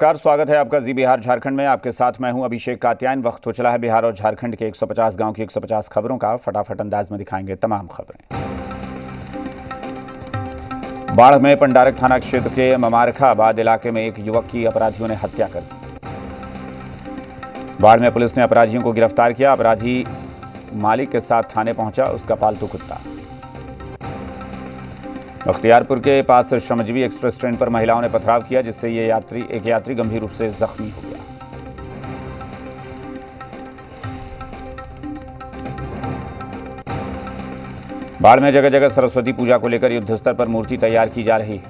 Car स्वागत है आपका जी बिहार झारखंड में। आपके साथ मैं हूं अभिषेक कात्यायन। वक्त हो चला है बिहार और झारखंड के 150 गांव की 150 खबरों का। फटाफट अंदाज में दिखाएंगे तमाम खबरें। बाढ़ में पंडारक थाना क्षेत्र के ममारखाबाद इलाके में एक युवक की अपराधियों ने हत्या कर दी। बाढ़ में पुलिस ने अपराधियों को गिरफ्तार किया। अपराधी मालिक के साथ थाने पहुंचा उसका पालतू कुत्ता। बख्तियारपुर के पास श्रमजीवी एक्सप्रेस ट्रेन पर महिलाओं ने पथराव किया, जिससे एक यात्री गंभीर रूप से जख्मी हो गया। बाढ़ में जगह जगह सरस्वती पूजा को लेकर युद्धस्तर पर मूर्ति तैयार की जा रही है।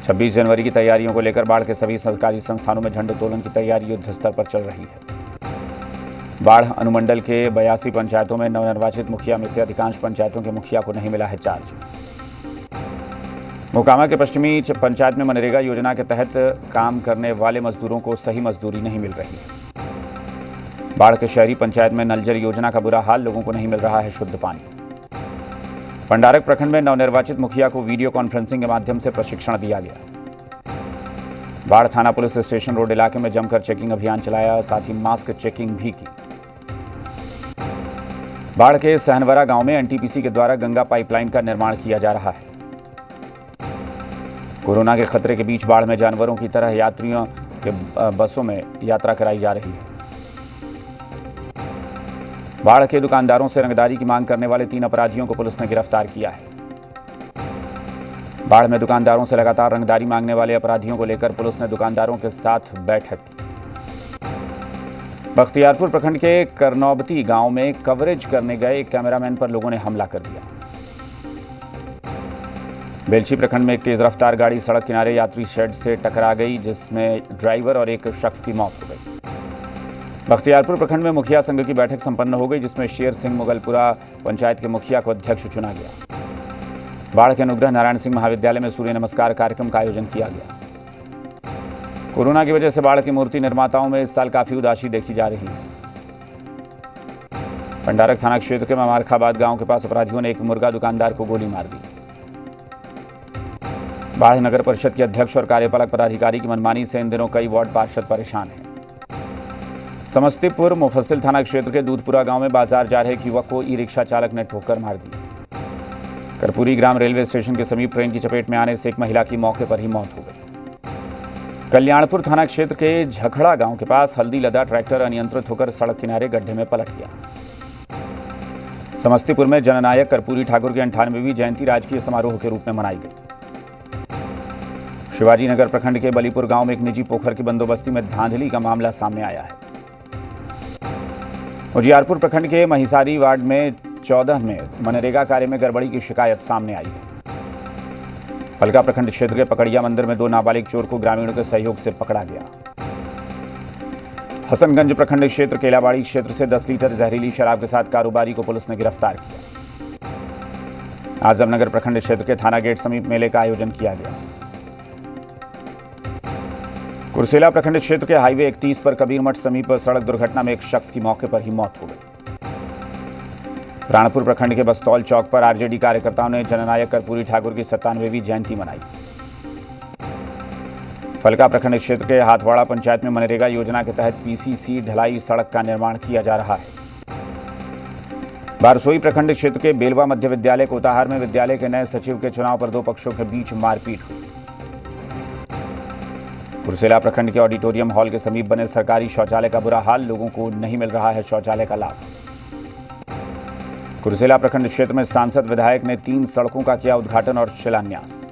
26 जनवरी की तैयारियों को लेकर बाढ़ के सभी सरकारी संस्थानों में झंडोत्तोलन की तैयारी युद्धस्तर पर चल रही है। बाढ़ अनुमंडल के 82 पंचायतों में नवनिर्वाचित मुखिया में से अधिकांश पंचायतों के मुखिया को नहीं मिला है चार्ज। मोकामा के पश्चिमी पंचायत में मनरेगा योजना के तहत काम करने वाले मजदूरों को सही मजदूरी नहीं मिल रही है। बाढ़ के शहरी पंचायत में नल जल योजना का बुरा हाल, लोगों को नहीं मिल रहा है शुद्ध पानी। पंडारक प्रखंड में नवनिर्वाचित मुखिया को वीडियो कॉन्फ्रेंसिंग के माध्यम से प्रशिक्षण दिया गया। बाढ़ थाना पुलिस स्टेशन रोड इलाके में जमकर चेकिंग अभियान चलाया, साथ ही मास्क चेकिंग भी की। बाढ़ के सहनवरा गांव में एनटीपीसी के द्वारा गंगा पाइपलाइन का निर्माण किया जा रहा है। कोरोना के खतरे के बीच बाढ़ में जानवरों की तरह यात्रियों के बसों में यात्रा कराई जा रही है। बाढ़ के दुकानदारों से रंगदारी की मांग करने वाले 3 अपराधियों को पुलिस ने गिरफ्तार किया है। बाढ़ में दुकानदारों से लगातार रंगदारी मांगने वाले अपराधियों को लेकर पुलिस ने दुकानदारों के साथ बैठक की। बख्तियारपुर प्रखंड के करनौबती गांव में कवरेज करने गए एक कैमरामैन पर लोगों ने हमला कर दिया। बेलछी प्रखंड में एक तेज रफ्तार गाड़ी सड़क किनारे यात्री शेड से टकरा गई, जिसमें ड्राइवर और एक शख्स की मौत हो गई। बख्तियारपुर प्रखंड में मुखिया संघ की बैठक संपन्न हो गई, जिसमें शेर सिंह मुगलपुरा पंचायत के मुखिया को अध्यक्ष चुना गया। बाढ़ के अनुग्रह नारायण सिंह महाविद्यालय में सूर्य नमस्कार कार्यक्रम का आयोजन किया गया। कोरोना की वजह से बाढ़ की मूर्ति निर्माताओं में इस साल काफी उदासी देखी जा रही है। पंडारक थाना क्षेत्र के ममारखाबाद गांव के पास अपराधियों ने एक मुर्गा दुकानदार को गोली मार दी। बाढ़ नगर परिषद के अध्यक्ष और कार्यपालक पदाधिकारी की मनमानी से इन दिनों कई वार्ड पार्षद परेशान हैं। समस्तीपुर मुफस्सिल थाना क्षेत्र के दूधपुरा गांव में बाजार जा रहे एक युवक को ई रिक्शा चालक ने ठोकर मार दी। कर्पूरी ग्राम रेलवे स्टेशन के समीप ट्रेन की चपेट में आने से एक महिला की मौके पर ही मौत हो गई। कल्याणपुर थाना क्षेत्र के झखड़ा गांव के पास हल्दी लदा ट्रैक्टर अनियंत्रित होकर सड़क किनारे गड्ढे में पलट गया। समस्तीपुर में जननायक कर्पूरी ठाकुर की 98वीं जयंती राजकीय समारोह के रूप में मनाई गई। शिवाजी नगर प्रखंड के बलीपुर गांव में एक निजी पोखर की बंदोबस्ती में धांधली का मामला सामने आया है। उजियारपुर प्रखंड के महिसारी वार्ड में 14 में मनरेगा कार्य में गड़बड़ी की शिकायत सामने आई है। फलका प्रखंड क्षेत्र के पकड़िया मंदिर में 2 नाबालिग चोर को ग्रामीणों के सहयोग से पकड़ा गया। हसनगंज प्रखंड क्षेत्र केलाबाड़ी क्षेत्र से 10 लीटर जहरीली शराब के साथ कारोबारी को पुलिस ने गिरफ्तार किया। आजमनगर प्रखंड क्षेत्र के थाना गेट समीप मेले का आयोजन किया गया। कुर्सेला प्रखंड क्षेत्र के हाईवे 31 पर कबीरमठ समीप सड़क दुर्घटना में एक शख्स की मौके पर ही मौत हो गई। राणपुर प्रखंड के बस्तौल चौक पर आरजेडी कार्यकर्ताओं ने जननायक कर्पूरी ठाकुर की 97वीं जयंती मनाई। फलका प्रखंड क्षेत्र के हाथवाड़ा पंचायत में मनरेगा योजना के तहत पीसीसी ढलाई सड़क का निर्माण किया जा रहा है। बारसोई प्रखंड क्षेत्र के बेलवा मध्य विद्यालय कोताहार में विद्यालय के नए सचिव के चुनाव पर 2 पक्षों के बीच मारपीट हुई। कुर्सेला प्रखंड के ऑडिटोरियम हॉल के समीप बने सरकारी शौचालय का बुरा हाल, लोगों को नहीं मिल रहा है शौचालय का लाभ। कुर्सेला प्रखंड क्षेत्र में सांसद विधायक ने 3 सड़कों का किया उद्घाटन और शिलान्यास।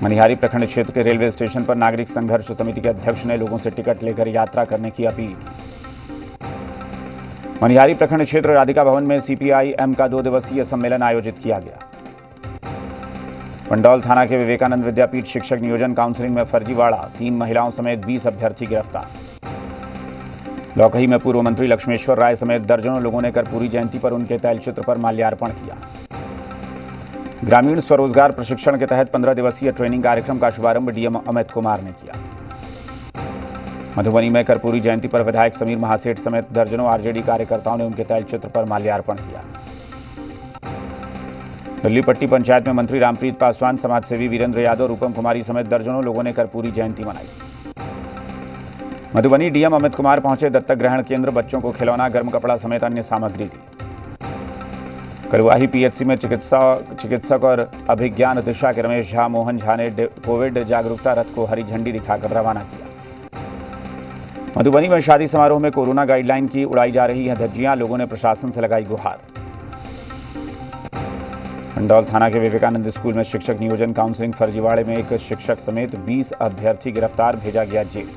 मनिहारी प्रखंड क्षेत्र के रेलवे स्टेशन पर नागरिक संघर्ष समिति के अध्यक्ष ने लोगों से टिकट लेकर यात्रा करने की अपील की। मनिहारी प्रखंड क्षेत्र राधिका भवन में सीपीआई-एम का 2 दिवसीय सम्मेलन आयोजित किया गया। पंडौल थाना के विवेकानंद विद्यापीठ शिक्षक नियोजन काउंसिलिंग में फर्जीवाड़ा, 3 महिलाओं समेत 20 अभ्यर्थी गिरफ्तार। लौकही में पूर्व मंत्री लक्ष्मेश्वर राय समेत दर्जनों लोगों ने कर्पूरी जयंती पर उनके तैलचित्र पर माल्यार्पण किया। ग्रामीण स्वरोजगार प्रशिक्षण के तहत 15 दिवसीय ट्रेनिंग कार्यक्रम का शुभारंभ डीएम अमित कुमार ने किया। मधुबनी में कर्पूरी जयंती पर विधायक समीर महासेठ समेत दर्जनों आरजेडी कार्यकर्ताओं ने उनके तैलचित्र पर माल्यार्पण किया। दिल्ली पट्टी पंचायत में मंत्री रामप्रीत पासवान, समाजसेवी वीरेंद्र यादव, रूपम कुमारी समेत दर्जनों लोगों ने कर्पूरी जयंती मनाई। मधुबनी डीएम अमित कुमार पहुंचे दत्तक ग्रहण केंद्र, बच्चों को खिलौना, गर्म कपड़ा समेत अन्य सामग्री दी। कलुआही पीएचसी में चिकित्सक और अभिज्ञान दिशा के रमेश झा, मोहन झा ने कोविड जागरूकता रथ को हरी झंडी दिखाकर रवाना किया। मधुबनी में शादी समारोह में कोरोना गाइडलाइन की उड़ाई जा रही है धज्जियां, लोगों ने प्रशासन से लगाई गुहार। मंडौल थाना के विवेकानंद स्कूल में शिक्षक नियोजन काउंसलिंग फर्जीवाड़े में एक शिक्षक समेत 20 अभ्यर्थी गिरफ्तार, भेजा गया जेल।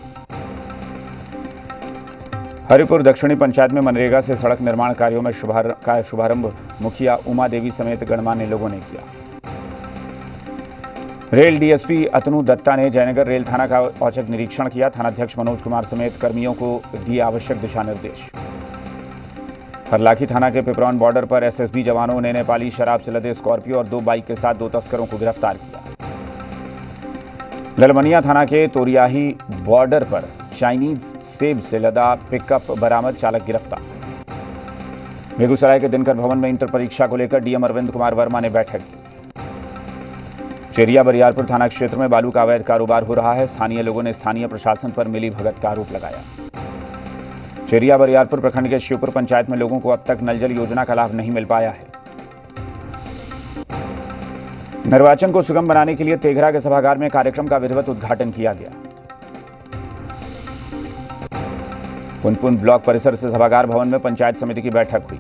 हरिपुर दक्षिणी पंचायत में मनरेगा से सड़क निर्माण कार्यों में शुभारंभ मुखिया उमा देवी समेत गणमान्य लोगों ने किया। रेल डीएसपी अतनु दत्ता ने जयनगर रेल थाना का औचक निरीक्षण किया, थानाध्यक्ष मनोज कुमार समेत कर्मियों को दिए आवश्यक दिशा निर्देश। हरलाखी थाना के पिपरौन बॉर्डर पर एसएसबी जवानों ने नेपाली शराब से लदे स्कॉर्पियो और 2 बाइक के साथ 2 तस्करों को गिरफ्तार किया। ललमनिया थाना के तोरियाही बॉर्डर पर चाइनीज सेब से लदा पिकअप बरामद, चालक गिरफ्तार। बेगूसराय के दिनकर भवन में इंटर परीक्षा को लेकर डीएम अरविंद कुमार वर्मा ने बैठक की। चेरिया बरियारपुर थाना क्षेत्र में बालू का अवैध कारोबार हो रहा है, स्थानीय लोगों ने स्थानीय प्रशासन पर मिलीभगत का आरोप लगाया। चेरिया बरियारपुर प्रखंड के शिवपुर पंचायत में लोगों को अब तक नल जल योजना का लाभ नहीं मिल पाया है। निर्वाचन को सुगम बनाने के लिए तेघरा के सभागार में कार्यक्रम का विधिवत उद्घाटन किया गया। पुनपुन ब्लॉक परिसर से सभागार भवन में पंचायत समिति की बैठक हुई।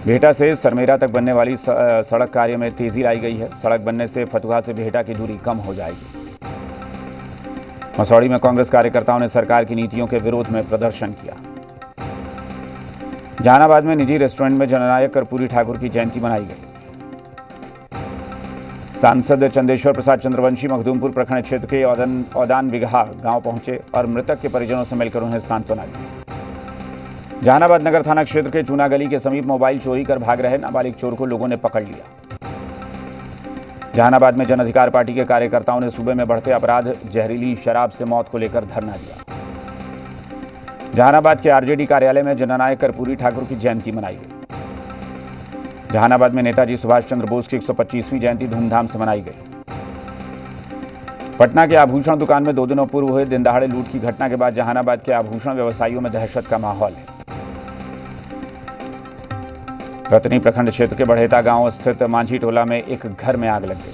भेटा से सरमेरा तक बनने वाली सड़क कार्य में तेजी लाई गई है। सड़क बनने से फतुहा से भेटा की दूरी कम हो जाएगी। मसौड़ी में कांग्रेस कार्यकर्ताओं ने सरकार की नीतियों के विरोध में प्रदर्शन किया। जहानाबाद में निजी रेस्टोरेंट में जननायक कर्पूरी ठाकुर की जयंती मनाई गई। सांसद चंदेश्वर प्रसाद चंद्रवंशी मखदूमपुर प्रखंड क्षेत्र के औदान बिगहा गांव पहुंचे और मृतक के परिजनों से मिलकर उन्हें सांत्वना दी। जहानाबाद नगर थाना क्षेत्र के चूना गली के समीप मोबाइल चोरी कर भाग रहे नाबालिग चोर को लोगों ने पकड़ लिया। जहानाबाद में जन अधिकार पार्टी के कार्यकर्ताओं ने सूबे में बढ़ते अपराध, जहरीली शराब से मौत को लेकर धरना दिया। जहानाबाद के आरजेडी कार्यालय में जननायक कर्पूरी ठाकुर की जयंती मनाई गई। जहानाबाद में नेताजी सुभाष चंद्र बोस की 125वीं जयंती धूमधाम से मनाई गई। पटना के आभूषण दुकान में 2 दिनों पूर्व हुए दिनदहाड़े लूट की घटना के बाद जहानाबाद के आभूषण व्यवसायियों में दहशत का माहौल है। रतनी प्रखंड क्षेत्र के बढ़ेता गांव स्थित मांझी टोला में एक घर में आग लग गई।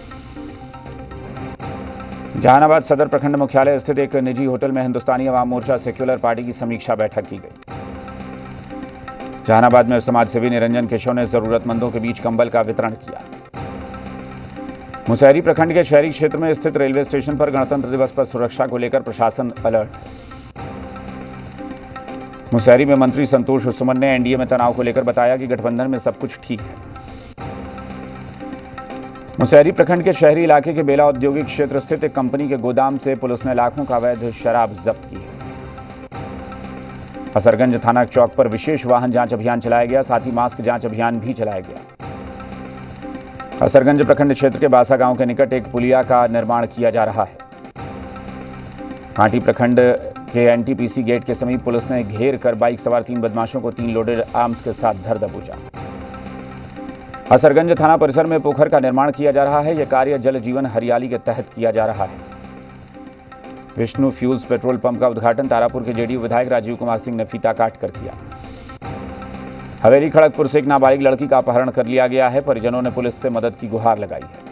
जहानाबाद सदर प्रखंड मुख्यालय स्थित एक निजी होटल में हिंदुस्तानी अवाम मोर्चा सेक्युलर पार्टी की समीक्षा बैठक की गई। जहानाबाद में समाजसेवी निरंजन केशव ने जरूरतमंदों के बीच कंबल का वितरण किया। मुसहरी प्रखंड के शहरी क्षेत्र में स्थित रेलवे स्टेशन पर गणतंत्र दिवस पर सुरक्षा को लेकर प्रशासन अलर्ट है। मुसहरी में मंत्री संतोष सुमन ने एनडीए में तनाव को लेकर बताया कि गठबंधन में सब कुछ ठीक है। मुसहरी प्रखंड के शहरी इलाके के बेला औद्योगिक क्षेत्र स्थित एक कंपनी के गोदाम से पुलिस ने लाखों का अवैध शराब जब्त की है। असरगंज थाना चौक पर विशेष वाहन जांच अभियान चलाया गया, साथ ही मास्क जांच अभियान भी चलाया गया। असरगंज प्रखंड क्षेत्र के बासा गांव के निकट एक पुलिया का निर्माण किया जा रहा है। कांटी प्रखंड के एनटीपीसी गेट के समीप पुलिस ने घेर कर बाइक सवार 3 बदमाशों को 3 लोडेड आर्म्स के साथ धर दबोचा। असरगंज थाना परिसर में पोखर का निर्माण किया जा रहा है। यह कार्य जल जीवन हरियाली के तहत किया जा रहा है। विष्णु फ्यूल्स पेट्रोल पंप का उद्घाटन तारापुर के जेडीयू विधायक राजीव कुमार सिंह ने फीता काट कर किया। हवेली खड़गपुर से एक नाबालिग लड़की का अपहरण कर लिया गया है। परिजनों ने पुलिस से मदद की गुहार लगाई है।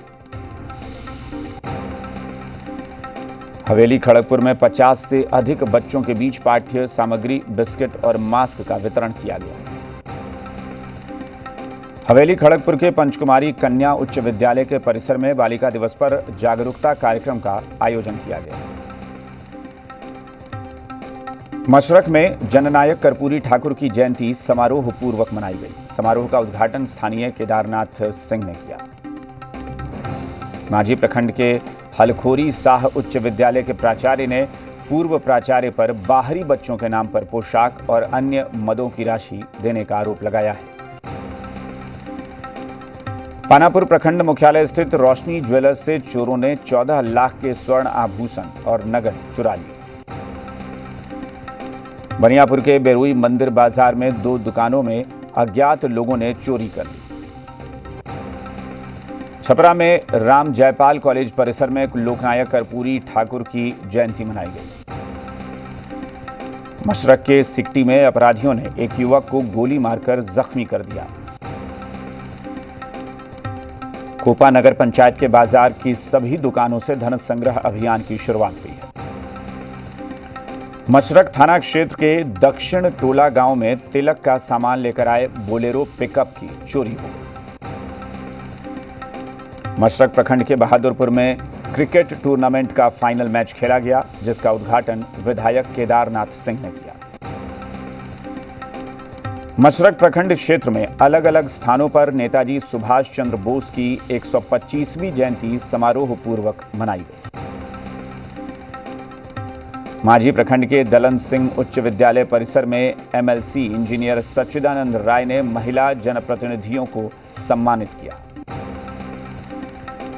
हवेली खड़गपुर में 50 से अधिक बच्चों के बीच पाठ्य सामग्री, बिस्किट और मास्क का वितरण किया गया। हवेली खड़गपुर के पंचकुमारी कन्या उच्च विद्यालय के परिसर में बालिका दिवस पर जागरूकता कार्यक्रम का आयोजन किया गया। मशरक में जननायक कर्पूरी ठाकुर की जयंती समारोह पूर्वक मनाई गई। समारोह का उद्घाटन स्थानीय केदारनाथ सिंह ने किया। माझी प्रखंड के हलखोरी शाह उच्च विद्यालय के प्राचार्य ने पूर्व प्राचार्य पर बाहरी बच्चों के नाम पर पोशाक और अन्य मदों की राशि देने का आरोप लगाया है। पानापुर प्रखंड मुख्यालय स्थित रोशनी ज्वेलर्स से चोरों ने 14 लाख के स्वर्ण आभूषण और नगद चुरा लिए। बनियापुर के बेरुई मंदिर बाजार में 2 दुकानों में अज्ञात लोगों ने चोरी कर ली। छपरा में राम जयपाल कॉलेज परिसर में लोकनायक कर्पूरी ठाकुर की जयंती मनाई गई। मशरक के सिकटी में अपराधियों ने एक युवक को गोली मारकर जख्मी कर दिया। कोपा नगर पंचायत के बाजार की सभी दुकानों से धन संग्रह अभियान की शुरुआत हुई है। मशरक थाना क्षेत्र के दक्षिण टोला गांव में तिलक का सामान लेकर आए बोलेरो पिकअप की चोरी हो गई। मशरक प्रखंड के बहादुरपुर में क्रिकेट टूर्नामेंट का फाइनल मैच खेला गया, जिसका उद्घाटन विधायक केदारनाथ सिंह ने किया। मशरक प्रखंड क्षेत्र में अलग अलग स्थानों पर नेताजी सुभाष चंद्र बोस की 125वीं जयंती समारोह पूर्वक मनाई गई। मांझी प्रखंड के दलन सिंह उच्च विद्यालय परिसर में एमएलसी इंजीनियर सच्चिदानंद राय ने महिला जनप्रतिनिधियों को सम्मानित किया।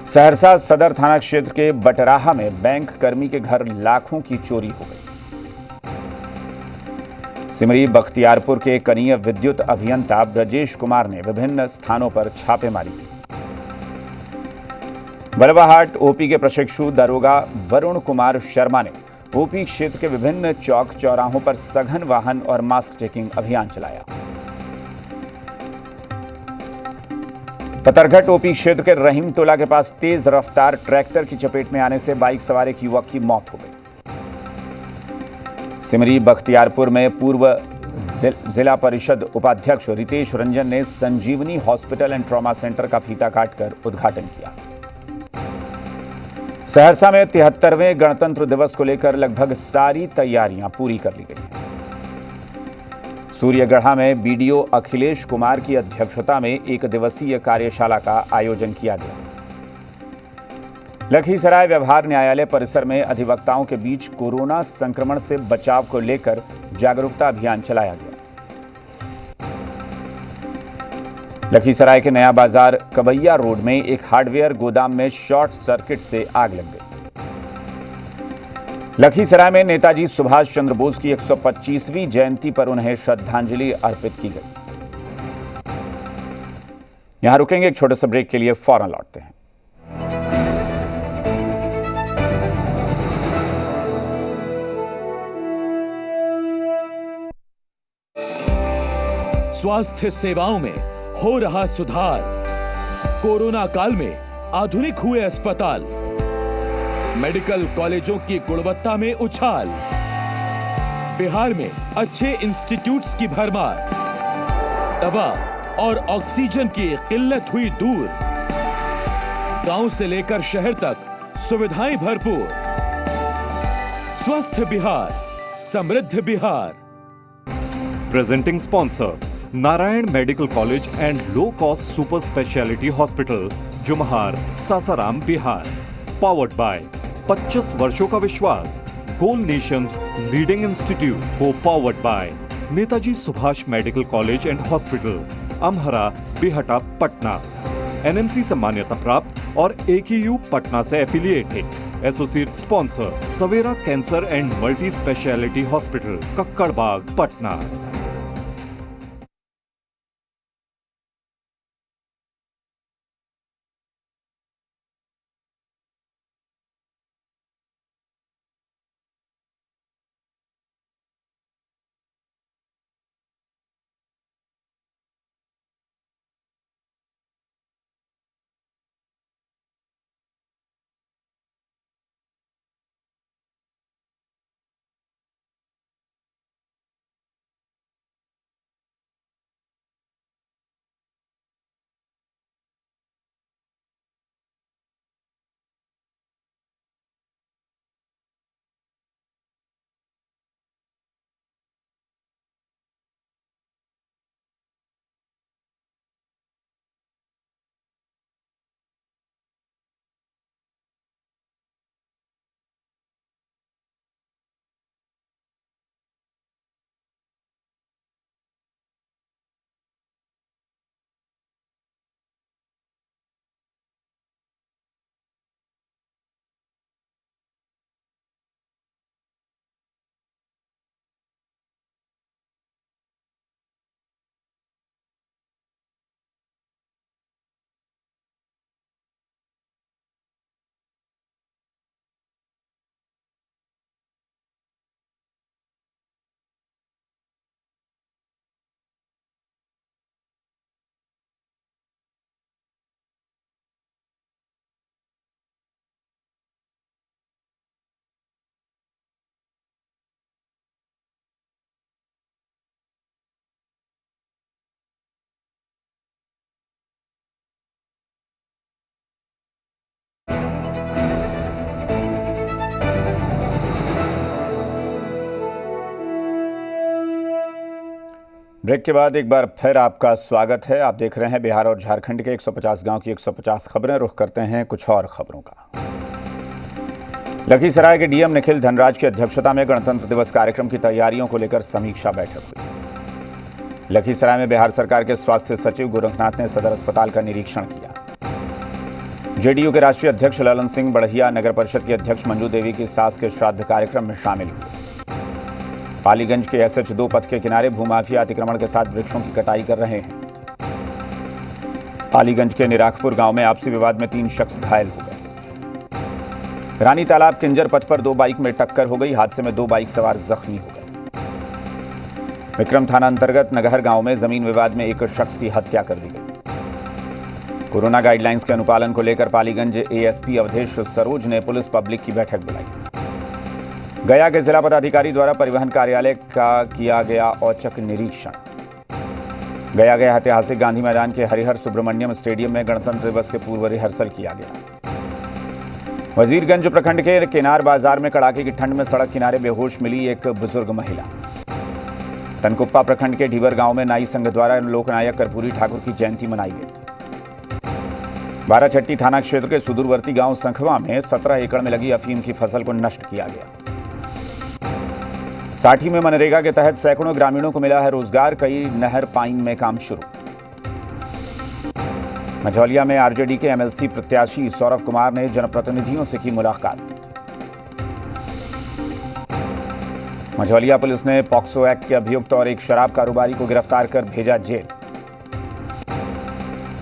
सहरसा सदर थाना क्षेत्र के बटराहा में बैंक कर्मी के घर लाखों की चोरी हो गई। सिमरी बख्तियारपुर के कनीय विद्युत अभियंता ब्रजेश कुमार ने विभिन्न स्थानों पर छापेमारी की। बलवाहाट ओपी के प्रशिक्षु दरोगा वरुण कुमार शर्मा ने ओपी क्षेत्र के विभिन्न चौक चौराहों पर सघन वाहन और मास्क चेकिंग अभियान चलाया। पतरघट ओपी क्षेत्र के रहीम टोला के पास तेज रफ्तार ट्रैक्टर की चपेट में आने से बाइक सवार एक युवक की मौत हो गई। सिमरी बख्तियारपुर में पूर्व जिला परिषद उपाध्यक्ष रितेश रंजन ने संजीवनी हॉस्पिटल एंड ट्रॉमा सेंटर का फीता काटकर उद्घाटन किया। सहरसा में 73वें गणतंत्र दिवस को लेकर लगभग सारी तैयारियां पूरी कर ली गई हैं। सूर्यगढ़ा में बीडीओ अखिलेश कुमार की अध्यक्षता में एक दिवसीय कार्यशाला का आयोजन किया गया। लखीसराय व्यवहार न्यायालय परिसर में अधिवक्ताओं के बीच कोरोना संक्रमण से बचाव को लेकर जागरूकता अभियान चलाया गया। लखीसराय के नया बाजार कबैया रोड में एक हार्डवेयर गोदाम में शॉर्ट सर्किट से आग लग गई। लखीसराय में नेताजी सुभाष चंद्र बोस की 125वीं जयंती पर उन्हें श्रद्धांजलि अर्पित की गई। यहां रुकेंगे एक छोटे से ब्रेक के लिए, फौरन लौटते हैं। स्वास्थ्य सेवाओं में हो रहा सुधार। कोरोना काल में आधुनिक हुए अस्पताल, मेडिकल कॉलेजों की गुणवत्ता में उछाल, बिहार में अच्छे इंस्टीट्यूट्स की भरमार, दवा और ऑक्सीजन की किल्लत हुई दूर, गांव से लेकर शहर तक सुविधाएं भरपूर। स्वस्थ बिहार, समृद्ध Bihar. Presenting sponsor Narayan medical college and low cost super speciality hospital, Jamuhar, Sasaram, Bihar. Powered by 25 वर्षों का विश्वास, गोल्ड नेशंस लीडिंग इंस्टीट्यूट को powered by Netaji Subhash medical college and hospital, Amhara, Bihta, Patna. NMC से मान्यता प्राप्त और एकेयू पटना से affiliated. Associate sponsor Savera cancer and multi speciality hospital, कक्कड़बाग, पटना। ब्रेक के बाद एक बार फिर आपका स्वागत है। आप देख रहे हैं बिहार और झारखंड के 150 गांव की 150 खबरें। रुख करते हैं कुछ और खबरों का। लखीसराय के डीएम निखिल धनराज की अध्यक्षता में गणतंत्र दिवस कार्यक्रम की तैयारियों को लेकर समीक्षा बैठक हुई। लखीसराय में बिहार सरकार के स्वास्थ्य सचिव गोरखनाथ ने सदर अस्पताल का निरीक्षण किया। जेडीयू के राष्ट्रीय अध्यक्ष ललन सिंह बढ़िया नगर परिषद की अध्यक्ष मंजू देवी की सास के श्राद्ध कार्यक्रम में शामिल हुए। पालीगंज के SH2 पथ के किनारे भूमाफिया अतिक्रमण के साथ वृक्षों की कटाई कर रहे हैं। पालीगंज के निराखपुर गांव में आपसी विवाद में 3 शख्स घायल हो गए। रानी तालाब किंजर पथ पर 2 बाइक में टक्कर हो गई। हादसे में 2 बाइक सवार जख्मी हो गए। विक्रम थाना अंतर्गत नगहर गांव में जमीन विवाद में 1 शख्स की हत्या कर दी गई। कोरोना गाइडलाइंस के अनुपालन को लेकर पालीगंज ASP अवधेश सरोज ने पुलिस पब्लिक की बैठक बुलाई। गया के जिला पदाधिकारी द्वारा परिवहन कार्यालय का किया गया औचक निरीक्षण। गया के ऐतिहासिक गांधी मैदान के हरिहर सुब्रमण्यम स्टेडियम में गणतंत्र दिवस के पूर्व रिहर्सल किया गया। वजीरगंज प्रखंड के किनार बाजार में कड़ाके की ठंड में सड़क किनारे बेहोश मिली एक बुजुर्ग महिला। तनकुप्पा प्रखंड के ढीबर गांव में नाई संघ द्वारा लोकनायक कर्पूरी ठाकुर की जयंती मनाई गई। बाराचट्टी थाना क्षेत्र के सुदूरवर्ती गांव संखवा में 17 एकड़ में लगी अफीम की फसल को नष्ट किया गया। साठी में मनरेगा के तहत सैकड़ों ग्रामीणों को मिला है रोजगार। कई नहर पाइन में काम शुरू। मझौलिया में आरजेडी के MLC प्रत्याशी सौरभ कुमार ने जनप्रतिनिधियों से की मुलाकात। मझौलिया पुलिस ने पॉक्सो एक्ट के अभियुक्त और एक शराब कारोबारी को गिरफ्तार कर भेजा जेल।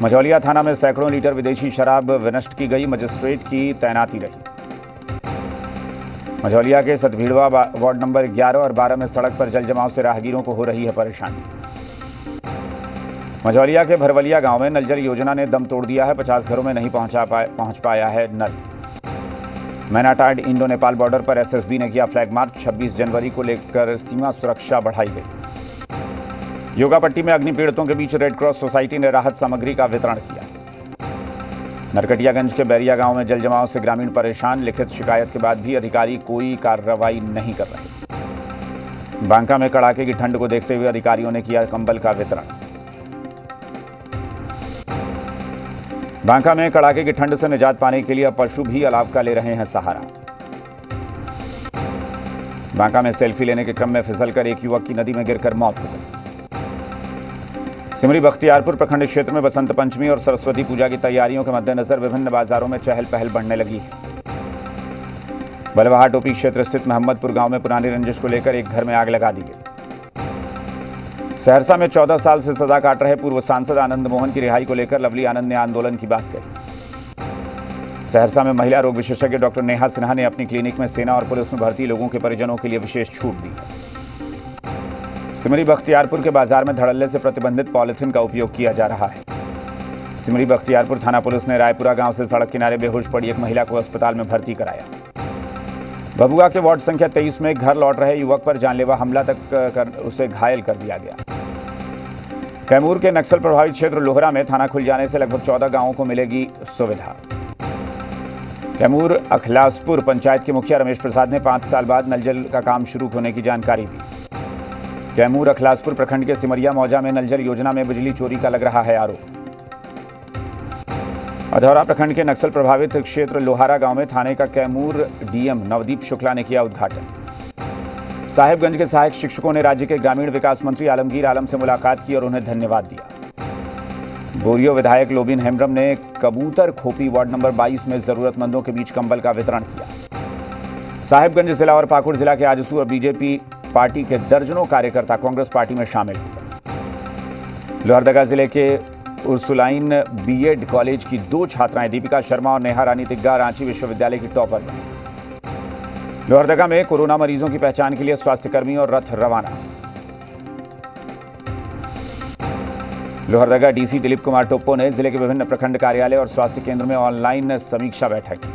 मझौलिया थाना में सैकड़ों लीटर विदेशी शराब विनष्ट की गई। मजिस्ट्रेट की तैनाती रही। मझौलिया के सतभीड़वा वार्ड नंबर 11 और 12 में सड़क पर जल जमाव से राहगीरों को हो रही है परेशानी। मझौलिया के भरवलिया गांव में नल जल योजना ने दम तोड़ दिया है। 50 घरों में नहीं पहुंच पाया है नल। मैनाटाड इंडो नेपाल बॉर्डर पर SSB ने किया फ्लैग मार्च। 26 जनवरी को लेकर सीमा सुरक्षा बढ़ाई गई। योगापट्टी में अग्नि पीड़ितों के बीच रेड क्रॉस सोसाइटी ने राहत सामग्री का वितरण किया। नरकटियागंज के बैरिया गांव में जल जमाव से ग्रामीण परेशान। लिखित शिकायत के बाद भी अधिकारी कोई कार्रवाई नहीं कर रहे। बांका में कड़ाके की ठंड को देखते हुए अधिकारियों ने किया कंबल का वितरण। बांका में कड़ाके की ठंड से निजात पाने के लिए पशु भी अलाव का ले रहे हैं सहारा। बांका में सेल्फी लेने के क्रम में फिसलकर एक युवक की नदी में गिरकर मौत हो गई। सिमरी बख्तियारपुर प्रखंड क्षेत्र में बसंत पंचमी और सरस्वती पूजा की तैयारियों के मद्देनजर विभिन्न बाजारों में चहल पहल बढ़ने लगी है। बलवाहा टोपी क्षेत्र स्थित मोहम्मदपुर गांव में पुरानी रंजिश को लेकर एक घर में आग लगा दी गई। सहरसा में 14 साल से सजा काट रहे पूर्व सांसद आनंद मोहन की रिहाई को लेकर लवली आनंद ने आंदोलन की बात कही। सहरसा में महिला रोग विशेषज्ञ डॉक्टर नेहा सिन्हा ने अपनी क्लिनिक में सेना और पुलिस में भर्ती लोगों के परिजनों के लिए विशेष छूट दी है। सिमरी बख्तियारपुर के बाजार में धड़ल्ले से प्रतिबंधित पॉलिथीन का उपयोग किया जा रहा है। सिमरी बख्तियारपुर थाना पुलिस ने रायपुरा गांव से सड़क किनारे बेहोश पड़ी एक महिला को अस्पताल में भर्ती कराया। भभुआ के वार्ड संख्या 23 में घर लौट रहे युवक पर जानलेवा हमला तक कर उसे घायल कर दिया गया। कैमूर के नक्सल प्रभावित क्षेत्र लोहरा में थाना खुल जाने से लगभग 14 गांवों को मिलेगी सुविधा। कैमूर अखलासपुर पंचायत के मुखिया रमेश प्रसाद ने 5 साल बाद नल जल का काम शुरू होने की जानकारी दी। कैमूर अखलासपुर प्रखंड के सिमरिया मौजा में नल जल योजना में बिजली चोरी का लग रहा है आरोप। अधौरा प्रखंड के नक्सल प्रभावित क्षेत्र लोहारा गांव में थाने का कैमूर डीएम नवदीप शुक्ला ने किया उद्घाटन। साहिबगंज के सहायक शिक्षकों ने राज्य के ग्रामीण विकास मंत्री आलमगीर आलम से मुलाकात की और उन्हें धन्यवाद दिया। बोरियो विधायक लोबिन हेम्ब्रम ने कबूतर खोपी वार्ड नंबर 22 में जरूरतमंदों के बीच कंबल का वितरण किया। साहिबगंज जिला और पाकुड़ जिला के आजसू और बीजेपी पार्टी के दर्जनों कार्यकर्ता कांग्रेस पार्टी में शामिल हो गए। लोहरदगा जिले के उर्सुलाइन बीएड कॉलेज की 2 छात्राएं दीपिका शर्मा और नेहा रानी तिग्गा रांची विश्वविद्यालय की टॉपर बनी। लोहरदगा में कोरोना मरीजों की पहचान के लिए स्वास्थ्यकर्मी और रथ रवाना। लोहरदगा डीसी दिलीप कुमार टोप्पो ने जिले के विभिन्न प्रखंड कार्यालय और स्वास्थ्य केंद्र में ऑनलाइन समीक्षा बैठक की।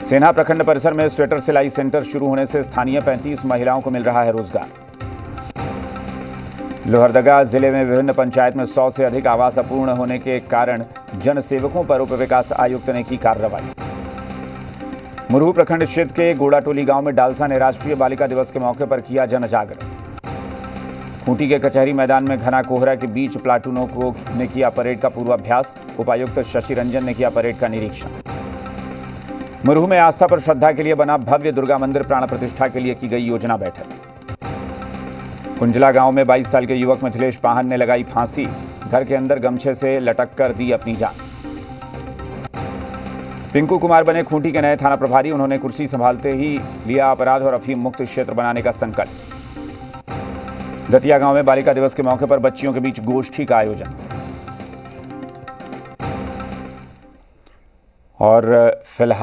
सेना प्रखंड परिसर में स्वेटर सिलाई सेंटर शुरू होने से स्थानीय 35 महिलाओं को मिल रहा है रोजगार। लोहरदगा जिले में विभिन्न पंचायत में 100 से अधिक आवास अपूर्ण होने के कारण जन सेवकों पर उप विकास आयुक्त ने की कार्रवाई। मुरहू प्रखंड क्षेत्र के गोड़ाटोली गांव में डालसा ने राष्ट्रीय बालिका दिवस के मौके पर किया जन जागरण। खूंटी के कचहरी मैदान में घना कोहरा के बीच प्लाटूनों को ने किया परेड का पूर्वाभ्यास। उपायुक्त शशि रंजन ने किया परेड का निरीक्षण। मुरहू में आस्था पर श्रद्धा के लिए बना भव्य दुर्गा मंदिर प्राण प्रतिष्ठा के लिए की गई योजना बैठक। कुंजला गांव में 22 साल के युवक मिथिलेश पाहन ने लगाई फांसी। घर के अंदर गमछे से लटक कर दी अपनी जान। पिंकू कुमार बने खूंटी के नए थाना प्रभारी। उन्होंने कुर्सी संभालते ही लिया अपराध और अफीम मुक्त क्षेत्र बनाने का संकल्प। दतिया गांव में बालिका दिवस के मौके पर बच्चियों के बीच गोष्ठी का आयोजन। और फिलहाल